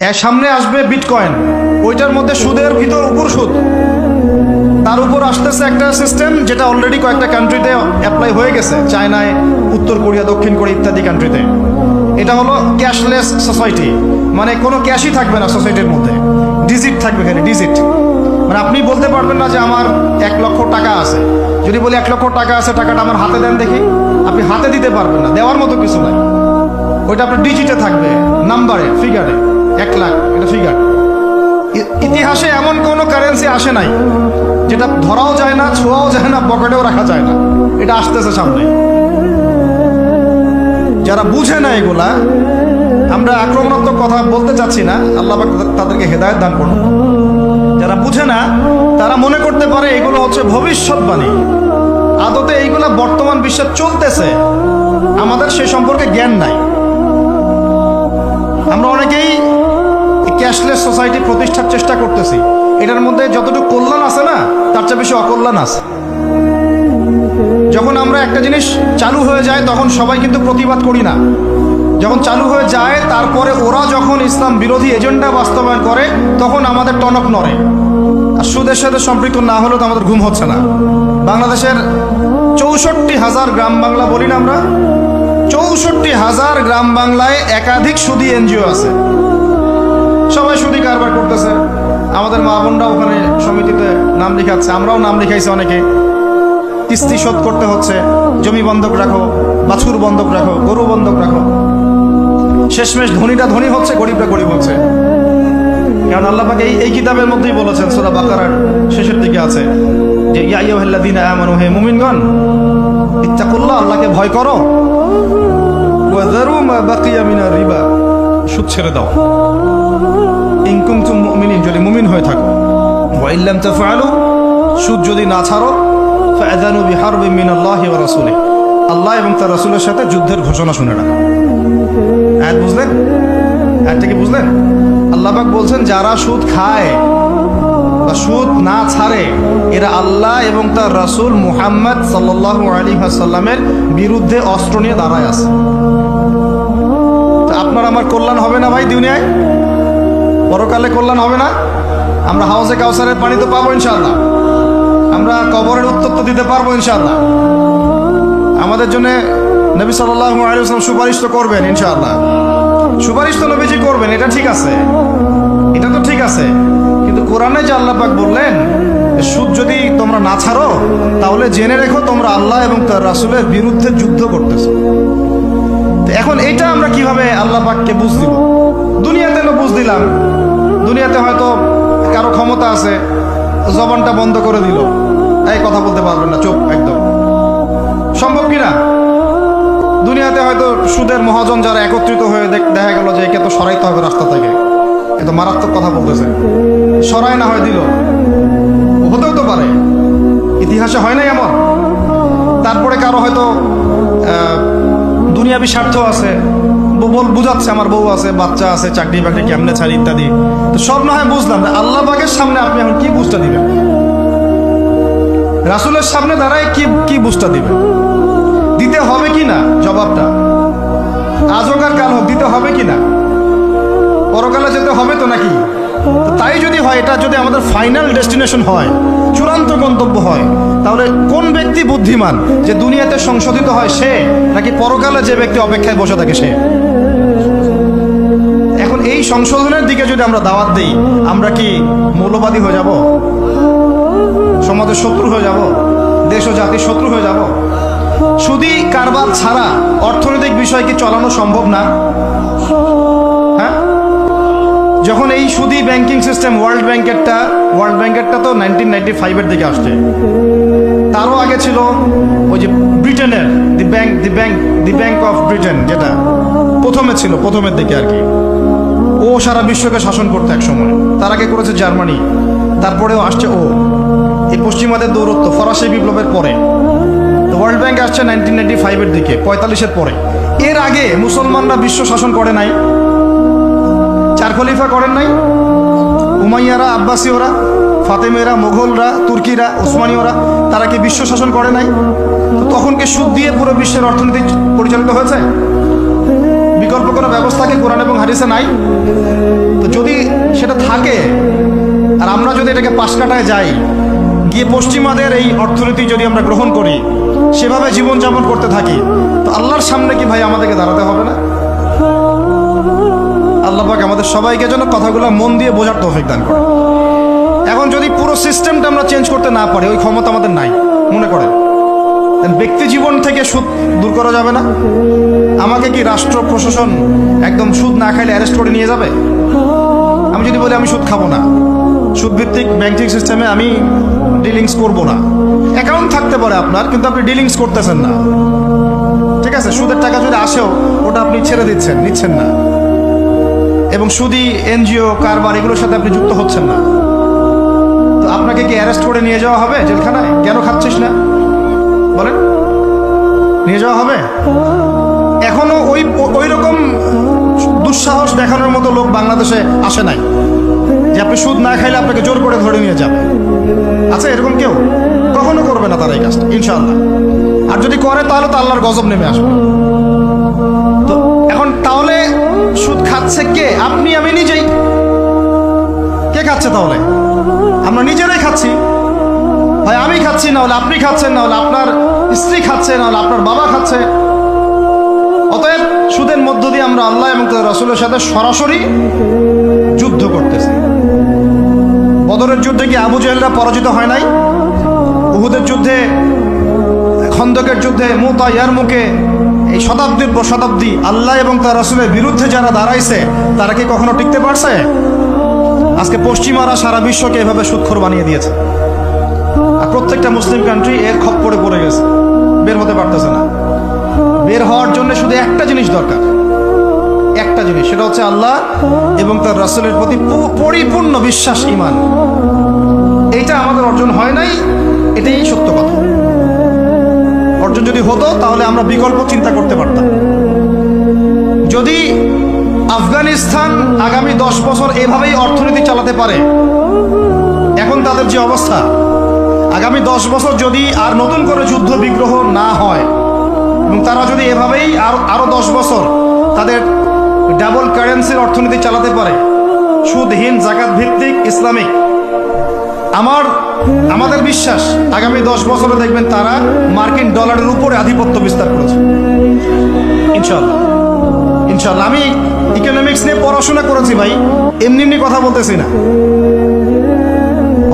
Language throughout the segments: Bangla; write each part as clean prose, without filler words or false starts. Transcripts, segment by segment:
এর সামনে আসবে বিটকয়েন, ওইটার মধ্যে সুদের ভিতর উপর সুদ, তার উপর আসতেছে একটা সিস্টেম যেটা অলরেডি কয়েকটা কান্ট্রিতে অ্যাপ্লাই হয়ে গেছে, চায়নায়, উত্তর কোরিয়া, দক্ষিণ কোরিয়া ইত্যাদি কান্ট্রিতে। এটা হলো ক্যাশলেস সোসাইটি, মানে কোনো ক্যাশই থাকবে না সোসাইটির মধ্যে, ডিজিট থাকবে, এখানে ডিজিট। মানে আপনি বলতে পারবেন না যে আমার 1 লক্ষ টাকা আছে, যদি বলি 1 লক্ষ টাকা আছে, টাকাটা আমার হাতে দেন দেখি, আপনি হাতে দিতে পারবেন না, দেওয়ার মতো কিছু নাই। ওইটা আপনার ডিজিটে থাকবে, নাম্বারে, ফিগারে, 1 লাখ এটা ফিগার। ইতিহাসে এমন কোনো কারেন্সি আসে নাই যেটা ধরাও যায় না, ছোঁয়াও যায় না, পকেটেও রাখা যায় না। এটা আসতেছে সামনে। যারা বুঝে না এগুলা, আমরা আক্রমণাত্মক কথা বলতে চাচ্ছি না, আল্লাহ পাক তাদেরকে হেদায়েত দান করুন। যারা বুঝে না তারা মনে করতে পারে এগুলো হচ্ছে ভবিষ্যৎবাণী, আদতে এইগুলা বর্তমান বিশ্বে চলতেছে, আমাদের সে সম্পর্কে জ্ঞান নাই। আমরা অনেকেই ক্যাশলেস সোসাইটি প্রতিষ্ঠার চেষ্টা করতেছি, এটার মধ্যে যতটুকু কল্যাণ আছে না, তার চেয়ে বেশি অকল্যাণ আছে। যখন আমরা একটা জিনিস চালু হয়ে যায় তখন সবাই কিন্তু প্রতিবাদ করি না, যখন চালু হয়ে যায় তারপরে ওরা যখন ইসলাম বিরোধী এজেন্ডা বাস্তবায়ন করে তখন আমাদের টনক নড়ে। আর সুদের সাথে সম্পৃক্ত না হলেও তো আমাদের ঘুম হচ্ছে না। বাংলাদেশের 64,000 গ্রাম বাংলা বলি না আমরা, 64,000 গ্রাম বাংলায় একাধিক সুদী এনজিও আছে, সবাই সুদী কারবার করতেছে। আমাদের মা বোনরা ওখানে সমিতিতে নাম লিখাচ্ছে, আমরাও নাম লিখাইছি অনেকে। কিস্তি শোধ করতে হচ্ছে, জমি বন্ধক রাখো, বাছুর বন্ধক রাখো, গরু বন্ধক রাখো। শেষমেশ ধনীরা ধনী হচ্ছে, গরিবরা গরিব হচ্ছে। কারণ আল্লাহ পাক এই কিতাবের মধ্যেই বলেছেন, সূরা বাকারার শেষের দিকে আছে যে ইয়া আইয়ুহাল্লাযীনা আমানু, হে মুমিনগণ, ইত্তাকুল্লাহ, আল্লাহকে ভয় করো, ওয়া যারু মা বাকিয়া মিনার রিবা, সুদ ছেড়ে দাও, ইন কুনতুম মুমিনিন, যদি মুমিন হয়ে থাকো, ওয়া ইল্লাম তাফআলু, সুদ যদি না ছাড়ো, ফাআযানু বিহারবিন মিনাল্লাহি ওয়া রাসূলিহি, আল্লাহ এবং তার রাসূলের সাথে যুদ্ধের ঘোষণা শুনে রাখো। আয়াত বুঝলেন? আয়াতটা কি বুঝলেন? আল্লাহ পাক বলছেন যারা সুদ খায় বা সুদ না ছাড়ে এরা আল্লাহ এবং তার রাসূল মুহাম্মদ সাল্লাল্লাহু আলাইহি ওয়াসাল্লামের বিরুদ্ধে অস্ত্র নিয়ে দাঁড়ায় আছে। তো আপনার আমার কল্যাণ হবে না ভাই দুনিয়ায়? পরকালে কল্যাণ হবে না? আমরা হাউজে কাউসারের পানি তো পাবো ইনশাআল্লাহ, আমরা কবরের উত্তর তো দিতে পারবো ইনশাআল্লাহ। আমাদের জন্য নবী সাল্লাল্লাহু আলাইহি ওয়াসাল্লাম সুপারিশ তো করবেন ইনশাআল্লাহ, সুপারিশ তো নবীজি করবেন, এটা ঠিক আছে, এটা তো ঠিক আছে। কিন্তু কোরআনে যে আল্লাহ পাক বললেন সুদ যদি তোমরা না ছাড়ো তাহলে জেনে রেখো তোমরা আল্লাহ এবং তার রাসূলের বিরুদ্ধে যুদ্ধ করতেছো। তো এখন এটা আমরা কিভাবে আল্লাহ পাককে বুঝ দিব? দুনিয়াতে তো বুঝ দিলাম, দুনিয়াতে হয়তো কারো ক্ষমতা আছে, জবানটা বন্ধ করে দিল, এই কথা বলতে পারবেন না, চুপ একদম, সম্ভব কিনা? দুনিয়াতে হয়তো সুদের মহাজন যারা একত্রিত হয়ে দেখা গেল যে একে তো সরাইতে হবে রাস্তা থেকে, এত মারাত্মক কথা বলতেছে, সরাই না হয় দিল, হতেও তো পারে, ইতিহাসে হয় নাই এমন। তারপরে কারো হয়তো দুনিয়াবি স্বার্থ আছে, বুঝাচ্ছে আমার বউ আছে, বাচ্চা আছে, চাকরি বাকরি কেমনে ছাড়ি ইত্যাদি। তো সব না হয় বুঝলাম, আল্লাহ পাকের সামনে আপনি এখন কি বুঝটা দিবেন? রাসূলের সামনে দাঁড়ায় কি বুঝটা দিবেন? দিতে হবে কি না জবাবটা? আজ হোক আর কাল হোক দিতে হবে কি না? পরকালে যেতে হবে তো নাকি? তাই যদি হয়, এটা যদি আমাদের ফাইনাল ডেস্টিনেশন হয়, চূড়ান্ত গন্তব্য হয়, তাহলে কোন ব্যক্তি বুদ্ধিমান, যে দুনিয়াতে সংশোধিত হয় সে, নাকি পরকালে যে ব্যক্তি অপেক্ষায় বসে থাকে সে? এখন এই সংশোধনের দিকে যদি আমরা দাওয়াত দিই, আমরা কি মৌলবাদী হয়ে যাব? সমাজের শত্রু হয়ে যাব? দেশ ও জাতির শত্রু হয়ে যাব? সুদী কারবার ছাড়া অর্থনৈতিক বিষয় কি চালানো সম্ভব না? হ্যাঁ, যখন এই সুদী ব্যাংকিং সিস্টেম, ওয়ার্ল্ড ব্যাংকেরটা তো 1995-এর দিকে আসছে, তারও আগে ছিল ওই যে ব্রিটেনের দি ব্যাংক অফ ব্রিটেন, যেটা প্রথমে ছিল, প্রথমের দিকে আর কি। ও সারা বিশ্বকে শাসন করতে এক সময়, তার আগে করেছে জার্মানি, তারপরেও আসছে ও। এই পশ্চিমাদের দৌরত্ব ফরাসি বিপ্লবের পরে, ওয়ার্ল্ড ব্যাংক আসছে 1995-এর দিকে, 45-এর পরে। এর আগে মুসলমানরা বিশ্ব শাসন করে নাই, 4 খলিফা করেন নাই, উমাইয়ারা, আব্বাসীয়রা, ফাতেমেরা, মোগলরা, তুর্কিরা, উসমানীয়রা, তারা কি বিশ্ব শাসন করে নাই? তখন কি সুদ দিয়ে পুরো বিশ্বের অর্থনীতি পরিচালিত হয়েছে? বিকল্প কোনো ব্যবস্থা কি কোরআন এবং হাদিসে নাই? তো যেটা থাকে, আর আমরা যদি এটাকে পাশ কাটায় যাই, গিয়ে পশ্চিমাদের এই অর্থনীতি যদি আমরা গ্রহণ করি, সেভাবে জীবনযাপন করতে থাকি, তো আল্লাহর সামনে কি ভাই আমাদেরকে দাঁড়াতে হবে না? আল্লাহ পাক আমাদের সবাইকে যেন কথাগুলো মন দিয়ে বোঝার তৌফিক দান করে। এখন যদি পুরো সিস্টেমটা আমরা চেঞ্জ করতে না পারি, ওই ক্ষমতা আমাদের নাই মনে করেন, ব্যক্তি জীবন থেকে সুদ দূর করা যাবে না? আমাকে কি রাষ্ট্র প্রশাসন একদম সুদ না খাইলে অ্যারেস্ট করে নিয়ে যাবে? আমি যদি বলি আমি সুদ খাবো না, সুদ ভিত্তিক ব্যাংকিং সিস্টেমে আমি ডিলিংস করব না, অ্যাকাউন্ট থাকতে পারে আপনার, কিন্তু আপনি ডিলিংস করতেছেন না, ঠিক আছে? সুদের টাকা যদি আসেও ওটা আপনি ছেড়ে নিচ্ছেন না, এবং সুদি এনজিও কারবার এগুলোর সাথে আপনি যুক্ত হচ্ছেন না, তো আপনাকে কি অ্যারেস্ট করে নিয়ে যাওয়া হবে জেলখানায়? কেন খাচ্ছিস না বলেন, নিয়ে যাওয়া হবে? এখনো ওই রকম দুঃসাহস দেখানোর মতো লোক বাংলাদেশে আসে নাই যে আপনি সুদ না খাইলে আপনাকে জোর করে ধরে নিয়ে যাবে। আচ্ছা, এরকম কেউ কখনো করবে না তারা এই কাজটা, ইনশাআল্লাহ। আর যদি করে তাহলে তো আল্লাহর গজব নেমে আসবে। তো এখন তাহলে সুদ খাচ্ছে কে? আপনি আমি নিজেই। কে খাচ্ছে তাহলে? আমরা নিজেরাই খাচ্ছি। ভাই আমি খাচ্ছি, না হলে আপনি খাচ্ছেন, না হলে আপনার স্ত্রী খাচ্ছে, না হলে আপনার বাবা খাচ্ছে। অতএব সুদের মধ্য দিয়ে আমরা আল্লাহ এবং তার রাসূলের সাথে সরাসরি যুদ্ধ করতেছি। বদরের যুদ্ধে কি আবু জাহেলরা পরাজিত হয় নাই? উহুদের যুদ্ধে, খন্দকের যুদ্ধে, মুতা, ইয়ারমুকে, এই শতাব্দীর পর শতাব্দী আল্লাহ এবং তার রাসূলের বিরুদ্ধে যারা দাঁড়াইছে, তারা কি কখনো টিকতে পারছে? আজকে পশ্চিমারা সারা বিশ্বকে এভাবে সুদখোর বানিয়ে দিয়েছে, আর প্রত্যেকটা মুসলিম কান্ট্রি এর খপ্পরে পড়ে গেছে, বের হতে পারতেছে না। বের হওয়ার জন্য শুধু একটা জিনিস দরকার, একটা জিনিস, সেটা হচ্ছে আল্লাহ এবং তার রাসূলের প্রতি পরিপূর্ণ বিশ্বাস, ঈমান। এইটা আমাদের অর্জন হয় নাই, এটাই সত্য কথা। অর্জন যদি হতো তাহলে আমরা বিকল্প চিন্তা করতে পারতাম। যদি আফগানিস্তান আগামী 10 বছর এভাবেই অর্থনীতি চালাতে পারে, এখন তাদের যে অবস্থা, আগামী 10 বছর যদি আর নতুন করে যুদ্ধ বিগ্রহ না হয়, এবং তারা যদি এভাবেই আরো 10 বছর তাদের ডাবল কারেন্সির অর্থনীতি চালাতে পারে, সুদহীন, জাকাত ভিত্তিক, ইসলামিক, আমাদের বিশ্বাস আগামী 10 বছরে দেখবেন তারা মার্কিন ডলারের উপরে আধিপত্য বিস্তার করেছে, ইনশাআল্লাহ। ইনশাআল্লাহ। আমি ইকোনমিক্স নিয়ে পড়াশোনা করেছি ভাই, এমনি কথা বলতেছি না।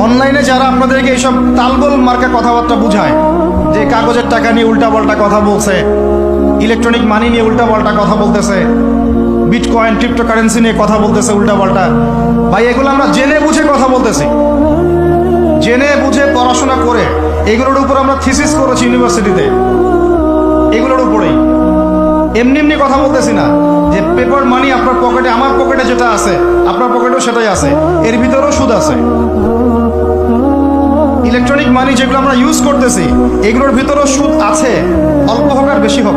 অনলাইনে যারা আপনাদেরকে এইসব তালগোল মার্কা কথাবার্তা বুঝায়, যে কাগজের টাকা নিয়ে উল্টাপাল্টা কথা বলছে, ইলেকট্রনিক মানি নিয়ে উল্টাপাল্টা কথা বলতেছে, বিটকয়েন, ক্রিপ্টোকারেন্সি নিয়ে কথা বলতেছে উল্টাপাল্টা, ভাই এগুলো আমরা জেনে বুঝে কথা বলতেছি, জেনে বুঝে পড়াশোনা করে। এগুলোর উপর আমরা থিসিস করেছি ইউনিভার্সিটিতে, এগুলোর উপরেই। এমনি কথা বলতেছি না যে পেপার মানি আপনার পকেটে, আমার পকেটে যেটা আছে আপনার পকেটেও সেটাই আছে, এর ভিতরেও সুদ আছে। ইলেকট্রনিক মানি যেগুলো আমরা ইউজ করতেছি, এগুলোর ভিতরেও সুদ আছে, অল্প হোক আর বেশি হোক।